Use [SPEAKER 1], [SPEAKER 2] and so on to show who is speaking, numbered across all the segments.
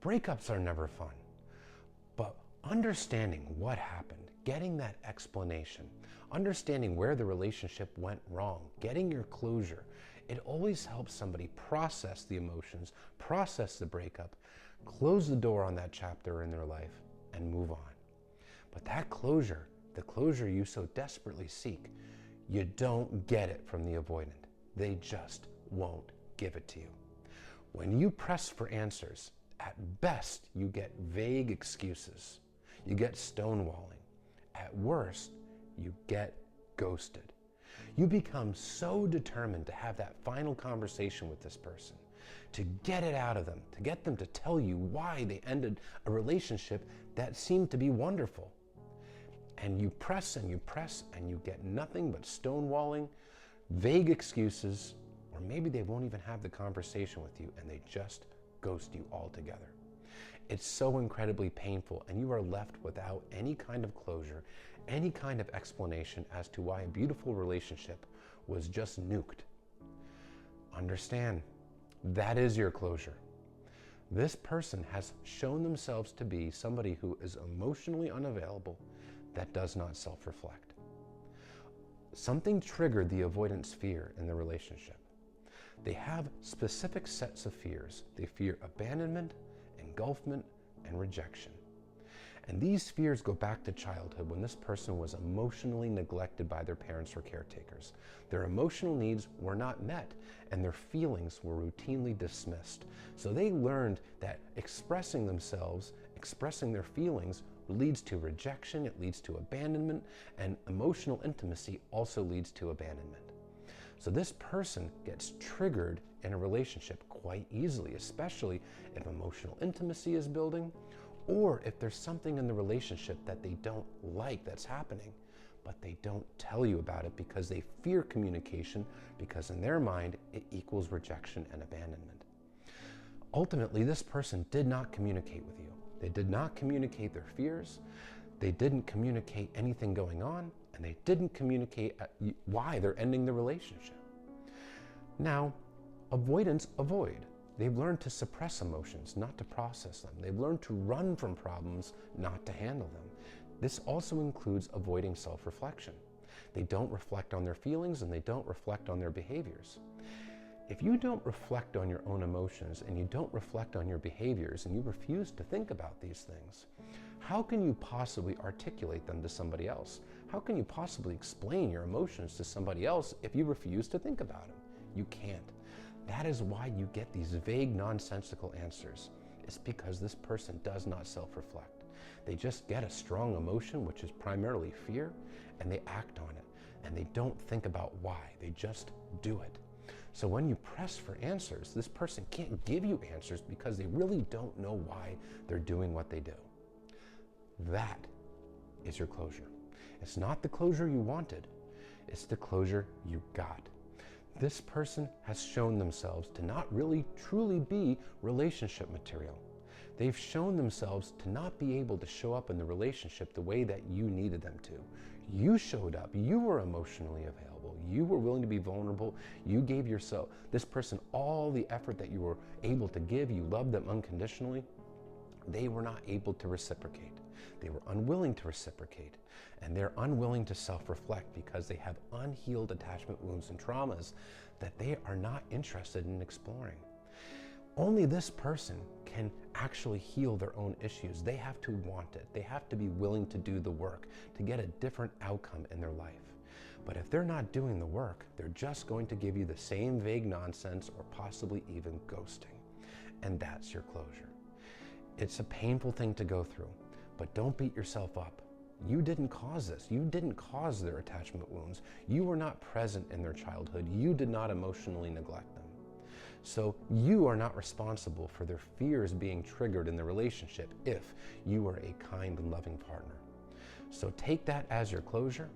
[SPEAKER 1] Breakups are never fun, but understanding what happened, getting that explanation, understanding where the relationship went wrong, getting your closure, it always helps somebody process the emotions, process the breakup, close the door on that chapter in their life, and move on. But that closure, the closure you so desperately seek, you don't get it from the avoidant. They just won't give it to you. When you press for answers, at best you get vague excuses. You get stonewalling. At worst, you get ghosted. You become so determined to have that final conversation with this person, to get it out of them, to get them to tell you why they ended a relationship that seemed to be wonderful. And you press and you press and you get nothing but stonewalling, vague excuses, or maybe they won't even have the conversation with you and they just ghost you altogether. It's so incredibly painful, and you are left without any kind of closure, any kind of explanation as to why a beautiful relationship was just nuked. Understand, that is your closure. This person has shown themselves to be somebody who is emotionally unavailable, that does not self-reflect. Something triggered the avoidance fear in the relationship. They have specific sets of fears. They fear abandonment, engulfment, and rejection. And these fears go back to childhood when this person was emotionally neglected by their parents or caretakers. Their emotional needs were not met and their feelings were routinely dismissed. So they learned that expressing themselves, expressing their feelings leads to rejection, it leads to abandonment, and emotional intimacy also leads to abandonment. So this person gets triggered in a relationship quite easily, especially if emotional intimacy is building, or if there's something in the relationship that they don't like that's happening, but they don't tell you about it because they fear communication, because in their mind it equals rejection and abandonment. Ultimately, this person did not communicate with you. They did not communicate their fears, they didn't communicate anything going on, and they didn't communicate why they're ending the relationship. Now, avoidants avoid. They've learned to suppress emotions, not to process them. They've learned to run from problems, not to handle them. This also includes avoiding self-reflection. They don't reflect on their feelings and they don't reflect on their behaviors. If you don't reflect on your own emotions and you don't reflect on your behaviors and you refuse to think about these things, how can you possibly articulate them to somebody else? How can you possibly explain your emotions to somebody else if you refuse to think about them? You can't. That is why you get these vague, nonsensical answers. It's because this person does not self-reflect. They just get a strong emotion, which is primarily fear, and they act on it. And they don't think about why. They just do it. So when you press for answers, this person can't give you answers because they really don't know why they're doing what they do. That is your closure. It's not the closure you wanted, it's the closure you got. This person has shown themselves to not really truly be relationship material. They've shown themselves to not be able to show up in the relationship the way that you needed them to. You showed up, you were emotionally available, you were willing to be vulnerable, you gave yourself, this person, all the effort that you were able to give, you loved them unconditionally. They were not able to reciprocate. They were unwilling to reciprocate, and they're unwilling to self-reflect because they have unhealed attachment wounds and traumas that they are not interested in exploring. Only this person can actually heal their own issues. They have to want it. They have to be willing to do the work to get a different outcome in their life. But if they're not doing the work, they're just going to give you the same vague nonsense or possibly even ghosting. And that's your closure. It's a painful thing to go through, but don't beat yourself up. You didn't cause this. You didn't cause their attachment wounds. You were not present in their childhood. You did not emotionally neglect them. So you are not responsible for their fears being triggered in the relationship if you are a kind and loving partner. So take that as your closure.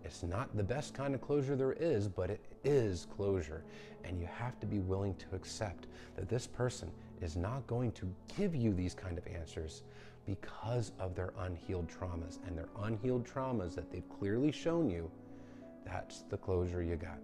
[SPEAKER 1] It's not the best kind of closure there is, but it is closure. And you have to be willing to accept that this person is not going to give you these kind of answers because of their unhealed traumas. And their unhealed traumas that they've clearly shown you, that's the closure you got.